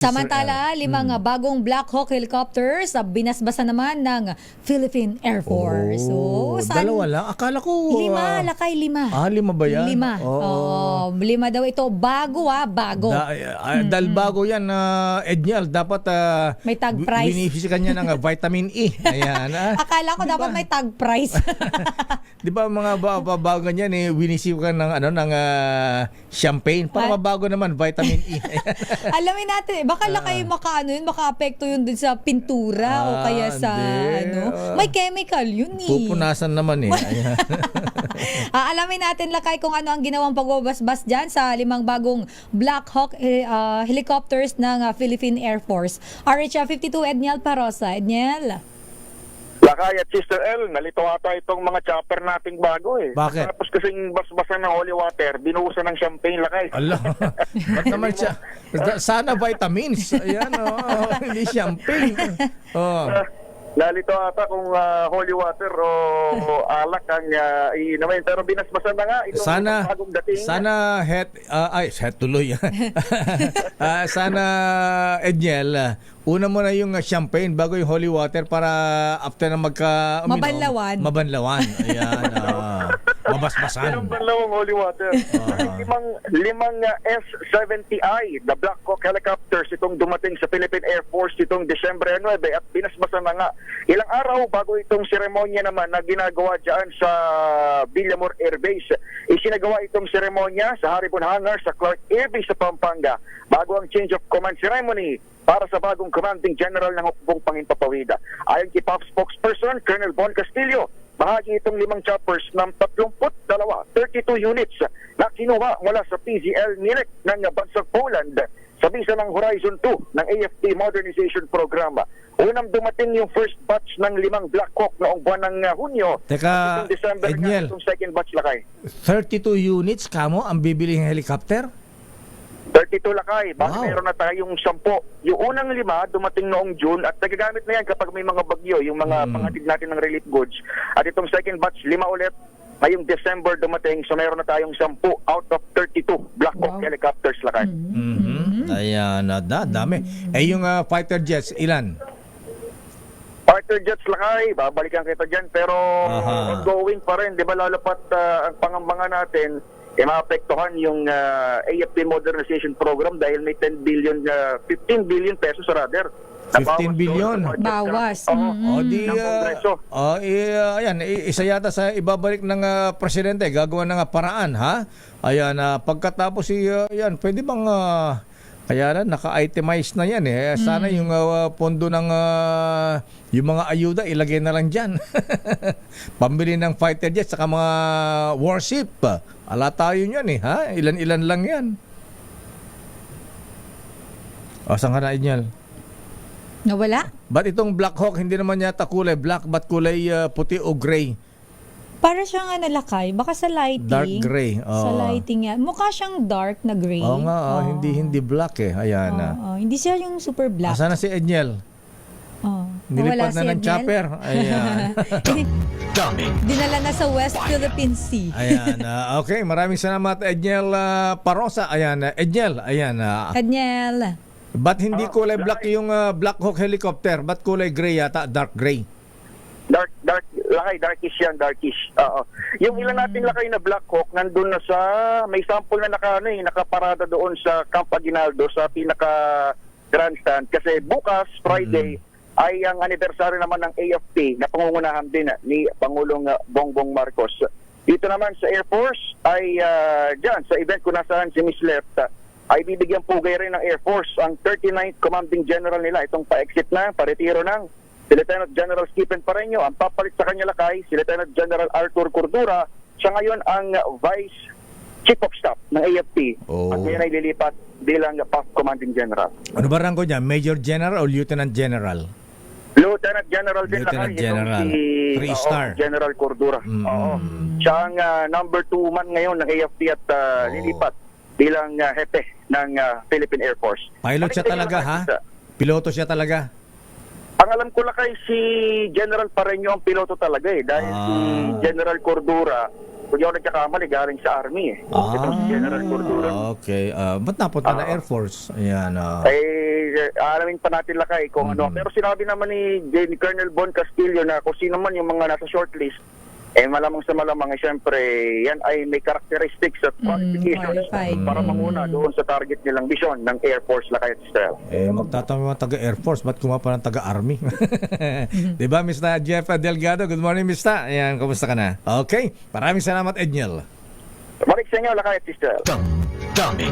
Samantala, limang bagong Black Hawk helicopters binasbasa naman ng Philippine Air Force. Dalawa lang? Akala ko... Lima, lakay lima. Lima ba yan? Lima. Lima daw ito. Bago bago. Dahil bago yan, Edniel, dapat may tag price. Binifisi kanya ng vitamin E. Ayan. Akala ko dapat may tag price. Di ba mga bago ganyan, winisip ka ng champagne para mabago naman, vitamin E. Alamin natin, baka lakay maka-apekto yun dun sa pintura o kaya sa may chemical yun Pupunasan naman Alamin natin lakay kung ano ang ginawang pagbabasbas dyan sa limang bagong Black Hawk helicopters ng Philippine Air Force. RH52 Edniel Parosa. Edniel. Lakay at Sister L, nalito ata itong mga chopper nating bago Bakit? Tapos kasing basbasan ng holy water, binuhusan ng champagne, Lakay. Allah, ba't naman siya? Sana vitamins. Ayan, hindi champagne. Nalito ata kung holy water o alak ang iinamin. Pero binasbasan na nga itong bagong dating. Sana het tuloy. Sana, Edniel, una mo na yung champagne bago yung holy water para after na mabanlawan. Ayan, mabasbasan. Yung banlawang holy water. Limang S-70I, the Black Hawk helicopters, itong dumating sa Philippine Air Force itong Disyembre 9 at binasbasan na nga. Ilang araw bago itong seremonya naman na ginagawa dyan sa Villamor Air Base. Isinagawa itong seremonya sa Haribon Hangar sa Clark Air Base sa Pampanga bago ang change of command ceremony para sa bagong commanding general ng Hukbong Panginpapawida. Ayon kay PAF spokesperson Colonel Bon Castillo, bahagi itong limang choppers ng 32 units na kinuha mula sa PZL NIREC ng bansang Poland sa bisa ng Horizon 2 ng AFP Modernization Program. Unang dumating yung first batch ng limang Black Hawk noong buwan ng Hunyo. Teka, December Edniel, itong second batch, Lakay. 32 units kamo ang bibiling helicopter? 32, Lakay. Bakit Wow. meron na tayong 10? Yung unang 5 dumating noong June at nagagamit na yan kapag may mga bagyo, yung mga pangatid natin ng relief goods. At itong second batch, 5 ulit. Ngayong December dumating, so meron na tayong 10 out of 32 Black Hawk helicopters, Lakay. Ayan, dami. Yung fighter jets, ilan? Fighter jets, Lakay, babalikan kita dyan, pero ongoing pa rin, di ba, lalapat ang pangambangan natin, maapektuhan yung AFP Modernization Program dahil may 10 billion, 15 billion pesos rather. 15 billion? Bawas. Ayan, isa yata sa ibabalik ng presidente, gagawa ng paraan, ha? Ayan, pagkatapos yan, pwede bang... Kaya naka-itemize na yan Sana yung pondo ng yung mga ayuda ilagay na lang dyan. Pambili ng fighter jets saka mga warship. Ala tayo yan ha? Ilan-ilan lang yan. Saan ka na, Edniel? Nawala? Ba't itong Black Hawk hindi naman yata kulay black, ba't kulay puti o gray? Para siyang lakay, baka sa lighting. Dark gray. Sa lighting yan. Mukha siyang dark na gray. Oo nga, hindi black Ayan hindi siya yung super black. Sana si Edniel? Nilipad na ng chopper. Ayan. Dinala na sa West Philippine Sea. Ayan. Okay, maraming salamat, Edniel Parosa. Ayan, Edniel. Ayan. Edniel. Ba't hindi kulay black yung Black Hawk helicopter? Ba't kulay gray yata? Dark gray? Lakay, darkish yan, darkish. Yung ilan natin Lakay na Black Hawk, nandun na sa, may sample na nakaparada doon sa Camp Aguinaldo sa pinaka grandstand. Kasi bukas, Friday, ay ang anniversary naman ng AFP na pangungunahan din ni Pangulong Bongbong Marcos. Dito naman sa Air Force ay dyan, sa event kung nasaan si Miss Left, ay bibigyan pugay rin ng Air Force ang 39th Commanding General nila. Itong pa-exit na, paretiro ng si Lieutenant General Stephen Pareño. Ang papalit sa kanya Lakay, si Lieutenant General Arthur Cordura. Siya ngayon ang Vice Chief of Staff ng AFP. At ngayon ay lilipat bilang PAF Commanding General. Ano ba rango niya? Major General o Lieutenant General? Lieutenant General din Lieutenant Lakay. General. Si 3-star. General Cordura. Siya ang number 2 man ngayon ng AFP at lilipat bilang hepe ng Philippine Air Force. Pilot siya talaga, ha? Piloto siya talaga? Ang alam ko Lakay, si General Pareño ang piloto talaga dahil si General Cordura kung di ako nagkakamali, galing sa Army eh. Itong si General Cordura. Okay. Ba't napunta na Air Force? Ayan. Alamin pa natin lakay kung ano. Pero sinabi naman ni Colonel Bon Castillo na kung sino man yung mga nasa shortlist, malamang sa malamang, syempre, yan ay may characteristics at qualifications qualified. para manguna doon sa target nilang vision ng Air Force lakay at Stella. Magtatanong mga taga-Air Force, ba't kumapa ng taga-Army? Diba, Mr. Jeff Delgado? Good morning, Mr. Ayan, kumusta ka na? Okay, maraming salamat, Edniel. Balik sa inyo lakay at Stella. Dummy.